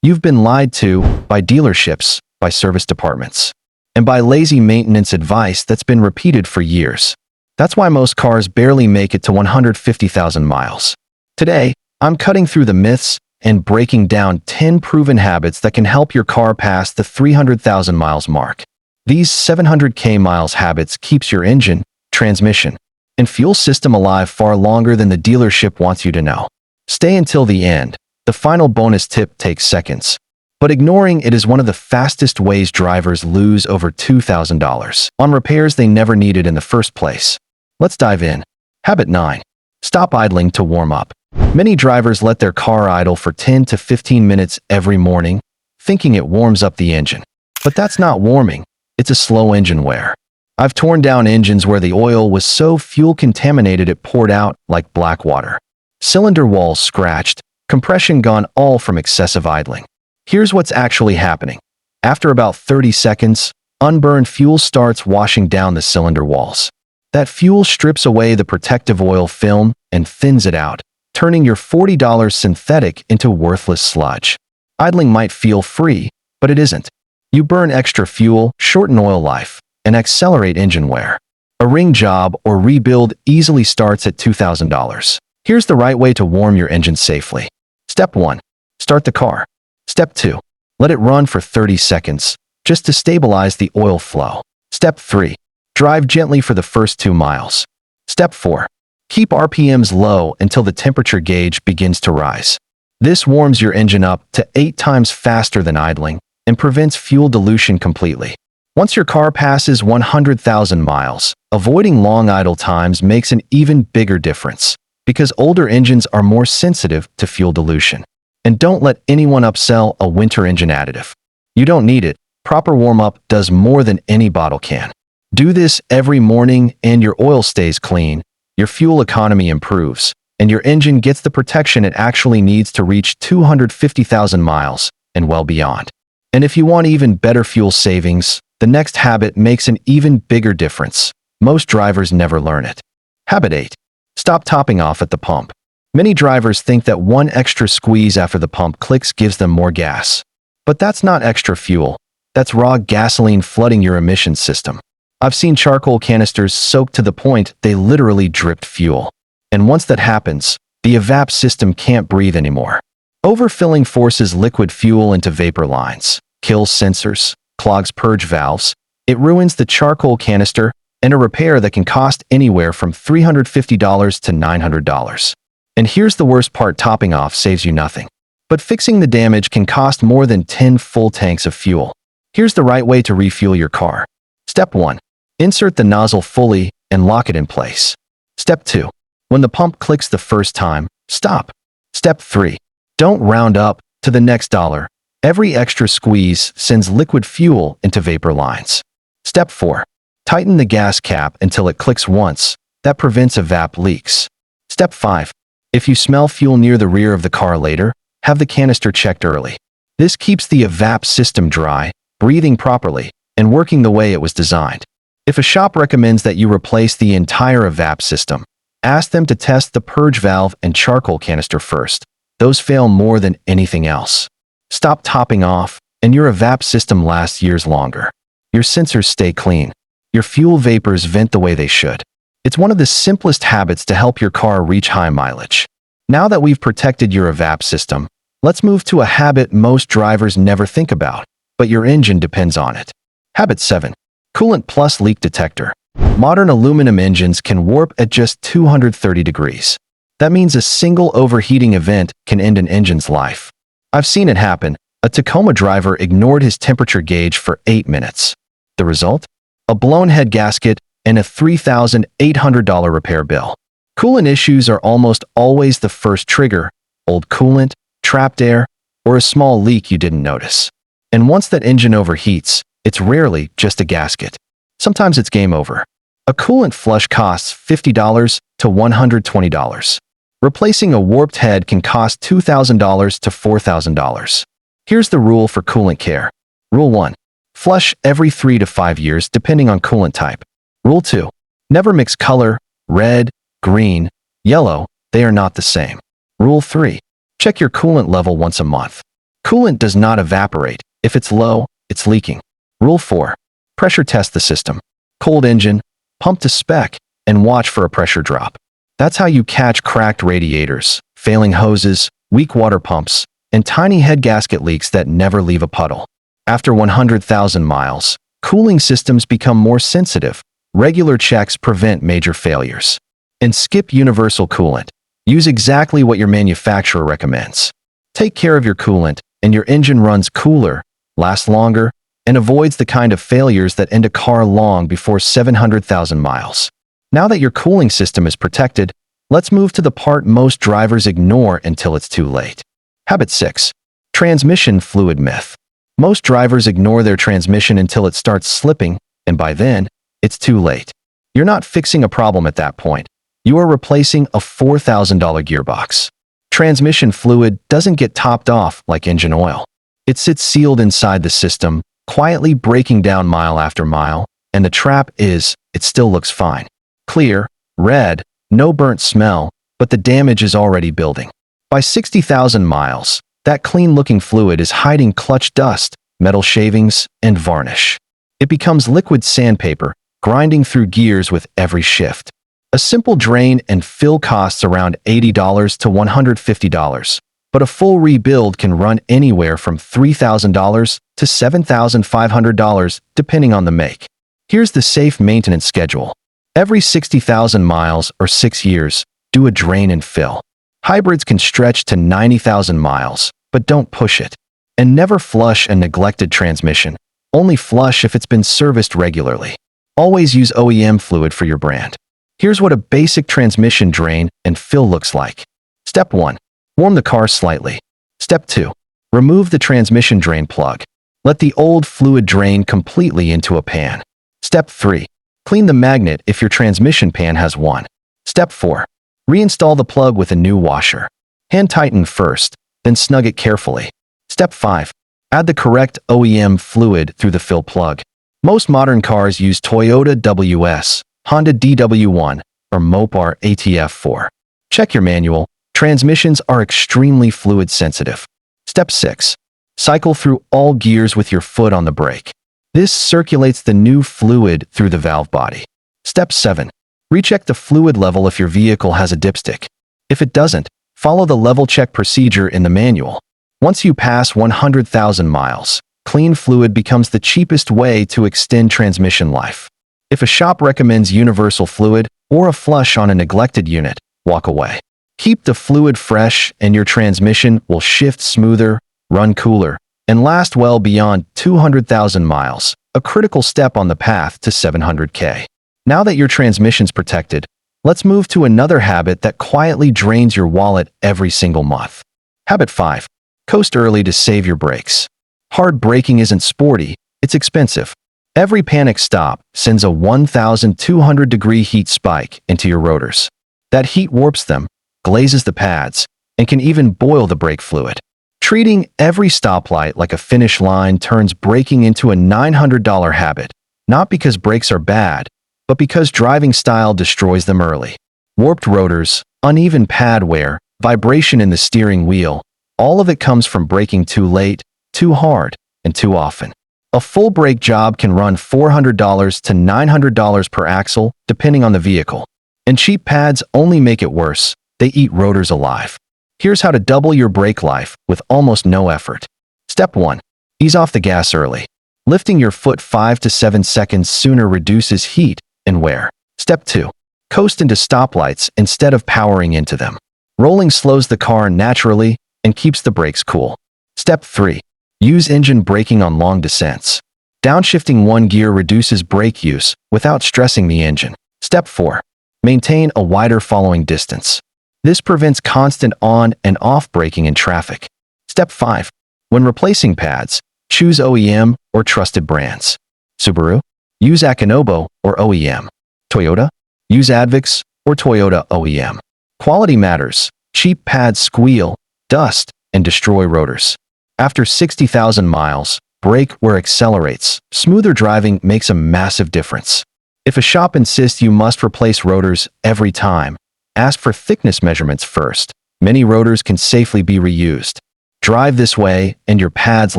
You've been lied to by dealerships, by service departments, and by lazy maintenance advice that's been repeated for years. That's why most cars barely make it to 150,000 miles. Today, I'm cutting through the myths and breaking down 10 proven habits that can help your car pass the 300,000 miles mark. These 700k miles habits keeps your engine, transmission, and fuel system alive far longer than the dealership wants you to know. Stay until the end. The final bonus tip takes seconds, but ignoring it is one of the fastest ways drivers lose over $2,000 on repairs they never needed in the first place. Let's dive in. Habit 9. Stop idling to warm up. Many drivers let their car idle for 10 to 15 minutes every morning, thinking it warms up the engine. But that's not warming, it's a slow engine wear. I've torn down engines where the oil was so fuel contaminated it poured out like black water. Cylinder walls scratched, compression gone, all from excessive idling. Here's what's actually happening. After about 30 seconds, unburned fuel starts washing down the cylinder walls. That fuel strips away the protective oil film and thins it out, turning your $40 synthetic into worthless sludge. Idling might feel free, but it isn't. You burn extra fuel, shorten oil life, and accelerate engine wear. A ring job or rebuild easily starts at $2,000. Here's the right way to warm your engine safely. Step 1. Start the car. Step 2. Let it run for 30 seconds, just to stabilize the oil flow. Step 3. Drive gently for the first 2 miles. Step 4. Keep RPMs low until the temperature gauge begins to rise. This warms your engine up to 8 times faster than idling and prevents fuel dilution completely. Once your car passes 100,000 miles, avoiding long idle times makes an even bigger difference, because older engines are more sensitive to fuel dilution. And don't let anyone upsell a winter engine additive. You don't need it. Proper warm-up does more than any bottle can. Do this every morning and your oil stays clean, your fuel economy improves, and your engine gets the protection it actually needs to reach 250,000 miles and well beyond. And if you want even better fuel savings, the next habit makes an even bigger difference. Most drivers never learn it. Habit 8. Stop topping off at the pump. Many drivers think that one extra squeeze after the pump clicks gives them more gas. But that's not extra fuel. That's raw gasoline flooding your emissions system. I've seen charcoal canisters soaked to the point they literally dripped fuel. And once that happens, the evap system can't breathe anymore. Overfilling forces liquid fuel into vapor lines, kills sensors, clogs purge valves. It ruins the charcoal canister, and a repair that can cost anywhere from $350 to $900. And here's the worst part: topping off saves you nothing. But fixing the damage can cost more than 10 full tanks of fuel. Here's the right way to refuel your car. Step 1. Insert the nozzle fully and lock it in place. Step 2. When the pump clicks the first time, stop. Step 3. Don't round up to the next dollar. Every extra squeeze sends liquid fuel into vapor lines. Step 4. Tighten the gas cap until it clicks once. That prevents evap leaks. Step 5. If you smell fuel near the rear of the car later, have the canister checked early. This keeps the evap system dry, breathing properly, and working the way it was designed. If a shop recommends that you replace the entire evap system, ask them to test the purge valve and charcoal canister first. Those fail more than anything else. Stop topping off, and your evap system lasts years longer. Your sensors stay clean. Your fuel vapors vent the way they should. It's one of the simplest habits to help your car reach high mileage. Now that we've protected your evap system, let's move to a habit most drivers never think about, but your engine depends on it. Habit 7. Coolant plus leak detector. Modern aluminum engines can warp at just 230 degrees. That means a single overheating event can end an engine's life. I've seen it happen. A Tacoma driver ignored his temperature gauge for 8 minutes. The result? A blown head gasket and a $3,800 repair bill. Coolant issues are almost always the first trigger: old coolant, trapped air, or a small leak you didn't notice. And once that engine overheats, it's rarely just a gasket. Sometimes it's game over. A coolant flush costs $50 to $120. Replacing a warped head can cost $2,000 to $4,000. Here's the rule for coolant care. Rule 1. Flush every 3 to 5 years depending on coolant type. Rule 2. Never mix color, red, green, yellow, they are not the same. Rule 3. Check your coolant level once a month. Coolant does not evaporate. If it's low, it's leaking. Rule 4. Pressure test the system. Cold engine, pump to spec, and watch for a pressure drop. That's how you catch cracked radiators, failing hoses, weak water pumps, and tiny head gasket leaks that never leave a puddle. After 100,000 miles, cooling systems become more sensitive. Regular checks prevent major failures. And skip universal coolant. Use exactly what your manufacturer recommends. Take care of your coolant, and your engine runs cooler, lasts longer, and avoids the kind of failures that end a car long before 700,000 miles. Now that your cooling system is protected, let's move to the part most drivers ignore until it's too late. Habit 6. Transmission fluid myth. Most drivers ignore their transmission until it starts slipping, and by then, it's too late. You're not fixing a problem at that point. You are replacing a $4,000 gearbox. Transmission fluid doesn't get topped off like engine oil. It sits sealed inside the system, quietly breaking down mile after mile, and the trap is, it still looks fine. Clear, red, no burnt smell, but the damage is already building. By 60,000 miles, that clean-looking fluid is hiding clutch dust, metal shavings, and varnish. It becomes liquid sandpaper, grinding through gears with every shift. A simple drain and fill costs around $80 to $150, but a full rebuild can run anywhere from $3,000 to $7,500 depending on the make. Here's the safe maintenance schedule. Every 60,000 miles or 6 years, do a drain and fill. Hybrids can stretch to 90,000 miles, but don't push it. And never flush a neglected transmission. Only flush if it's been serviced regularly. Always use OEM fluid for your brand. Here's what a basic transmission drain and fill looks like. Step 1. Warm the car slightly. Step 2. Remove the transmission drain plug. Let the old fluid drain completely into a pan. Step 3. Clean the magnet if your transmission pan has one. Step 4. Reinstall the plug with a new washer. Hand tighten first, then snug it carefully. Step 5. Add the correct OEM fluid through the fill plug. Most modern cars use Toyota WS, Honda DW1, or Mopar ATF4. Check your manual. Transmissions are extremely fluid sensitive. Step 6. Cycle through all gears with your foot on the brake. This circulates the new fluid through the valve body. Step 7. Recheck the fluid level if your vehicle has a dipstick. If it doesn't, follow the level check procedure in the manual. Once you pass 100,000 miles, clean fluid becomes the cheapest way to extend transmission life. If a shop recommends universal fluid or a flush on a neglected unit, walk away. Keep the fluid fresh and your transmission will shift smoother, run cooler, and last well beyond 200,000 miles, a critical step on the path to 700K. Now that your transmission's protected, let's move to another habit that quietly drains your wallet every single month. Habit 5. Coast early to save your brakes. Hard braking isn't sporty, it's expensive. Every panic stop sends a 1,200-degree heat spike into your rotors. That heat warps them, glazes the pads, and can even boil the brake fluid. Treating every stoplight like a finish line turns braking into a $900 habit, not because brakes are bad, but because driving style destroys them early. Warped rotors, uneven pad wear, vibration in the steering wheel, all of it comes from braking too late, too hard, and too often. A full brake job can run $400 to $900 per axle, depending on the vehicle. And cheap pads only make it worse. They eat rotors alive. Here's how to double your brake life with almost no effort. Step 1. Ease off the gas early. Lifting your foot 5 to 7 seconds sooner reduces heat and wear. Step 2. Coast into stoplights instead of powering into them. Rolling slows the car naturally and keeps the brakes cool. Step 3. Use engine braking on long descents. Downshifting one gear reduces brake use without stressing the engine. Step 4. Maintain a wider following distance. This prevents constant on and off braking in traffic. Step 5. When replacing pads, choose OEM or trusted brands. Subaru? Use Akinobo or OEM. Toyota? Use Advix or Toyota OEM. Quality matters. Cheap pads squeal, dust, and destroy rotors. After 60,000 miles, brake where accelerates. Smoother driving makes a massive difference. If a shop insists you must replace rotors every time, ask for thickness measurements first. Many rotors can safely be reused. Drive this way and your pads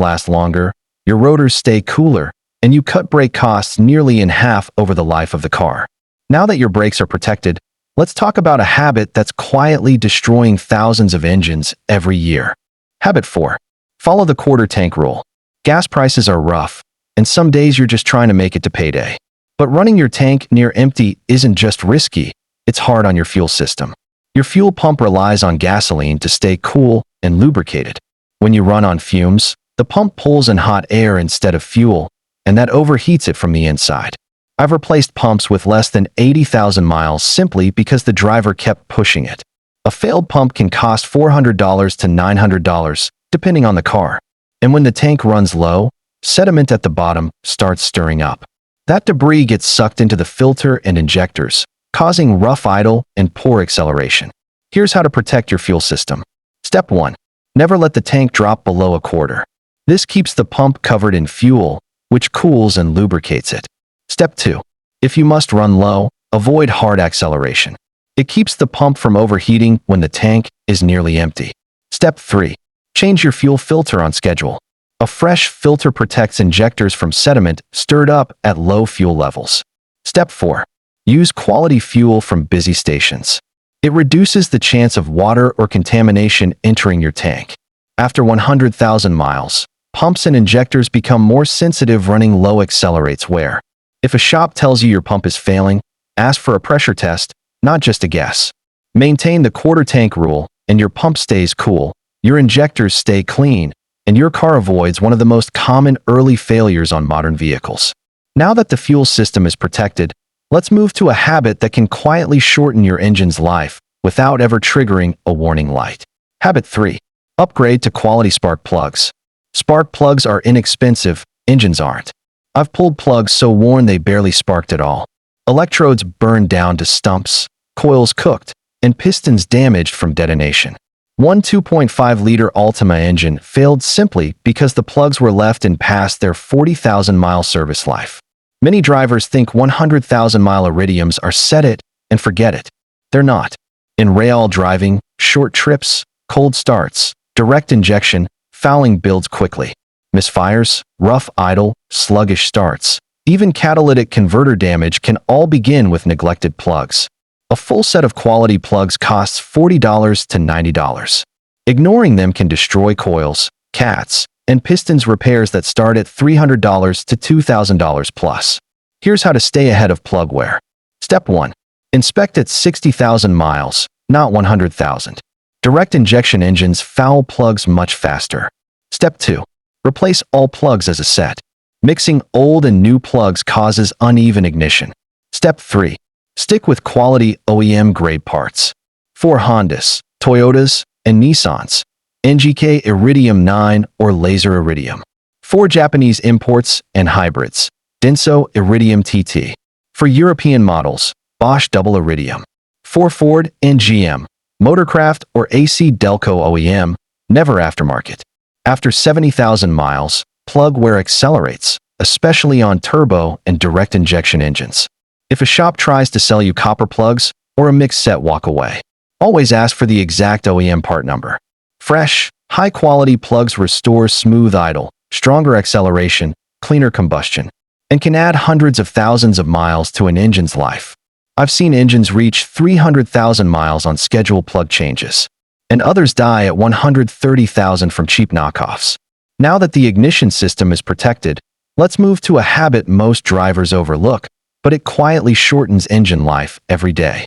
last longer, your rotors stay cooler, and you cut brake costs nearly in half over the life of the car. Now that your brakes are protected, let's talk about a habit that's quietly destroying thousands of engines every year. Habit 4. Follow the quarter tank rule. Gas prices are rough, and some days you're just trying to make it to payday. But running your tank near empty isn't just risky, it's hard on your fuel system. Your fuel pump relies on gasoline to stay cool and lubricated. When you run on fumes, the pump pulls in hot air instead of fuel, and that overheats it from the inside. I've replaced pumps with less than 80,000 miles simply because the driver kept pushing it. A failed pump can cost $400 to $900, depending on the car. And when the tank runs low, sediment at the bottom starts stirring up. That debris gets sucked into the filter and injectors, causing rough idle and poor acceleration. Here's how to protect your fuel system. Step 1. Never let the tank drop below a quarter. This keeps the pump covered in fuel, which cools and lubricates it. Step 2. If you must run low, avoid hard acceleration. It keeps the pump from overheating when the tank is nearly empty. Step 3. Change your fuel filter on schedule. A fresh filter protects injectors from sediment stirred up at low fuel levels. Step 4. Use quality fuel from busy stations. It reduces the chance of water or contamination entering your tank. After 100,000 miles, pumps and injectors become more sensitive. Running low accelerates wear. If a shop tells you your pump is failing, ask for a pressure test, not just a guess. Maintain the quarter tank rule, and your pump stays cool, your injectors stay clean, and your car avoids one of the most common early failures on modern vehicles. Now that the fuel system is protected, let's move to a habit that can quietly shorten your engine's life without ever triggering a warning light. Habit 3. Upgrade to quality spark plugs. Spark plugs are inexpensive, engines aren't. I've pulled plugs so worn they barely sparked at all. Electrodes burned down to stumps, coils cooked, and pistons damaged from detonation. One 2.5-liter Altima engine failed simply because the plugs were left in past their 40,000-mile service life. Many drivers think 100,000-mile Iridiums are set it and forget it. They're not. In rail driving, short trips, cold starts, direct injection, fouling builds quickly. Misfires, rough idle, sluggish starts, even catalytic converter damage can all begin with neglected plugs. A full set of quality plugs costs $40 to $90. Ignoring them can destroy coils, cats, and pistons. Repairs that start at $300 to $2,000 plus. Here's how to stay ahead of plug wear. Step 1. Inspect at 60,000 miles, not 100,000. Direct injection engines foul plugs much faster. Step 2. Replace all plugs as a set. Mixing old and new plugs causes uneven ignition. Step 3. Stick with quality OEM-grade parts. For Hondas, Toyotas, and Nissans, NGK Iridium 9 or Laser Iridium. For Japanese imports and hybrids, Denso Iridium TT. For European models, Bosch Double Iridium. For Ford and GM, Motorcraft or AC Delco OEM, never aftermarket. After 70,000 miles, plug wear accelerates, especially on turbo and direct injection engines. If a shop tries to sell you copper plugs or a mixed set, walk away. Always ask for the exact OEM part number. Fresh, high-quality plugs restore smooth idle, stronger acceleration, cleaner combustion, and can add hundreds of thousands of miles to an engine's life. I've seen engines reach 300,000 miles on scheduled plug changes, and others die at 130,000 from cheap knockoffs. Now that the ignition system is protected, let's move to a habit most drivers overlook, but it quietly shortens engine life every day.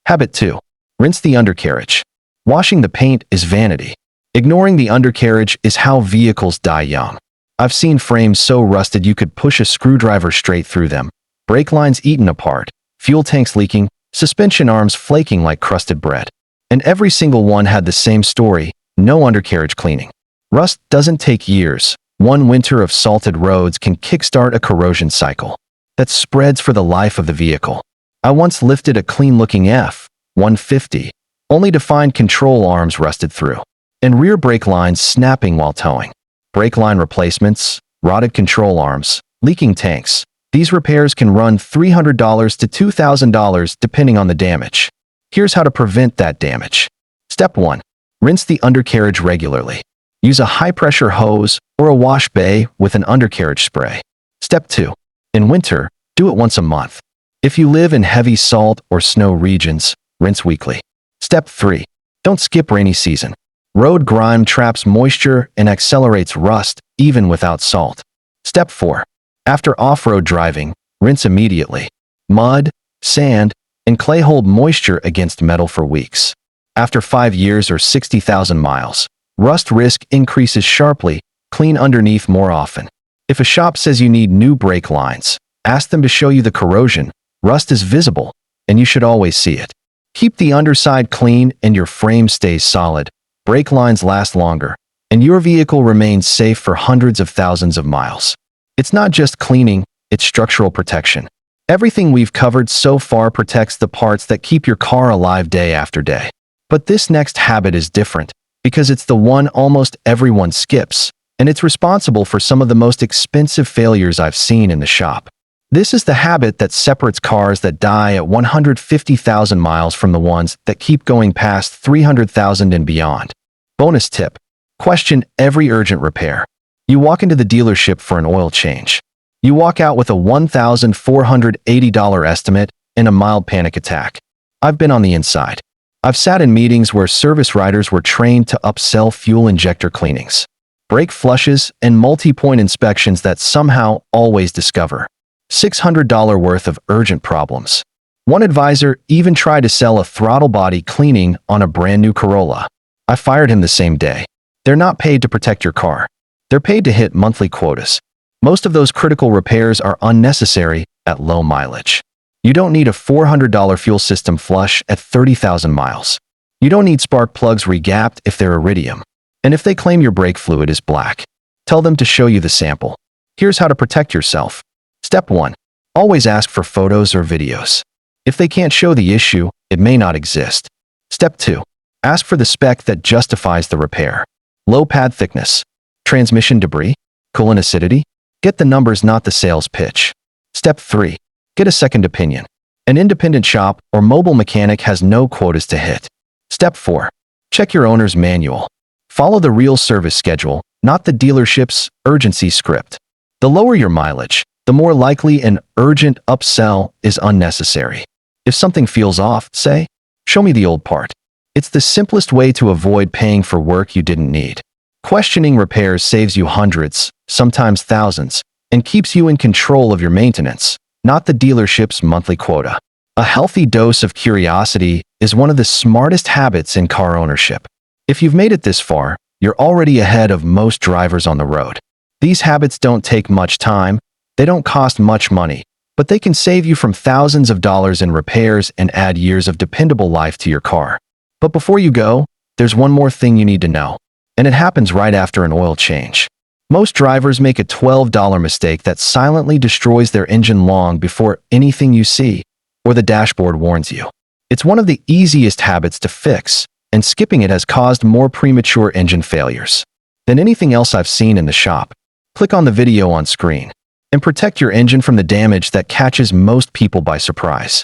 Habit 2. Rinse the undercarriage. Washing the paint is vanity. Ignoring the undercarriage is how vehicles die young. I've seen frames so rusted you could push a screwdriver straight through them, brake lines eaten apart, fuel tanks leaking, suspension arms flaking like crusted bread. And every single one had the same story: no undercarriage cleaning. Rust doesn't take years. One winter of salted roads can kickstart a corrosion cycle that spreads for the life of the vehicle. I once lifted a clean-looking F-150, only to find control arms rusted through, and rear brake lines snapping while towing. Brake line replacements, rotted control arms, leaking tanks. These repairs can run $300 to $2,000 depending on the damage. Here's how to prevent that damage. Step 1. Rinse the undercarriage regularly. Use a high-pressure hose or a wash bay with an undercarriage spray. Step 2. In winter, do it once a month. If you live in heavy salt or snow regions, rinse weekly. Step 3. Don't skip rainy season. Road grime traps moisture and accelerates rust even without salt. Step 4. After off-road driving, rinse immediately. Mud, sand, and clay hold moisture against metal for weeks. After 5 years or 60,000 miles, rust risk increases sharply. Clean underneath more often. If a shop says you need new brake lines, ask them to show you the corrosion. Rust is visible, and you should always see it. Keep the underside clean and your frame stays solid. Brake lines last longer, and your vehicle remains safe for hundreds of thousands of miles. It's not just cleaning, it's structural protection. Everything we've covered so far protects the parts that keep your car alive day after day. But this next habit is different, because it's the one almost everyone skips, and it's responsible for some of the most expensive failures I've seen in the shop. This is the habit that separates cars that die at 150,000 miles from the ones that keep going past 300,000 and beyond. Bonus tip. Question every urgent repair. You walk into the dealership for an oil change. You walk out with a $1,480 estimate and a mild panic attack. I've been on the inside. I've sat in meetings where service writers were trained to upsell fuel injector cleanings, brake flushes, and multi-point inspections that somehow always discover $600 worth of urgent problems. One advisor even tried to sell a throttle body cleaning on a brand new Corolla. I fired him the same day. They're not paid to protect your car. They're paid to hit monthly quotas. Most of those critical repairs are unnecessary at low mileage. You don't need a $400 fuel system flush at 30,000 miles. You don't need spark plugs regapped if they're iridium. And if they claim your brake fluid is black, tell them to show you the sample. Here's how to protect yourself. Step 1. Always ask for photos or videos. If they can't show the issue, it may not exist. Step 2. Ask for the spec that justifies the repair. Low pad thickness. Transmission debris. Coolant acidity. Get the numbers, not the sales pitch. Step 3. Get a second opinion. An independent shop or mobile mechanic has no quotas to hit. Step 4. Check your owner's manual. Follow the real service schedule, not the dealership's urgency script. The lower your mileage, the more likely an urgent upsell is unnecessary. If something feels off, say, "Show me the old part." It's the simplest way to avoid paying for work you didn't need. Questioning repairs saves you hundreds, sometimes thousands, and keeps you in control of your maintenance, not the dealership's monthly quota. A healthy dose of curiosity is one of the smartest habits in car ownership. If you've made it this far, you're already ahead of most drivers on the road. These habits don't take much time, they don't cost much money, but they can save you from thousands of dollars in repairs and add years of dependable life to your car. But before you go, there's one more thing you need to know, and it happens right after an oil change. Most drivers make a $12 mistake that silently destroys their engine long before anything you see or the dashboard warns you. It's one of the easiest habits to fix, and skipping it has caused more premature engine failures than anything else I've seen in the shop. Click on the video on screen and protect your engine from the damage that catches most people by surprise.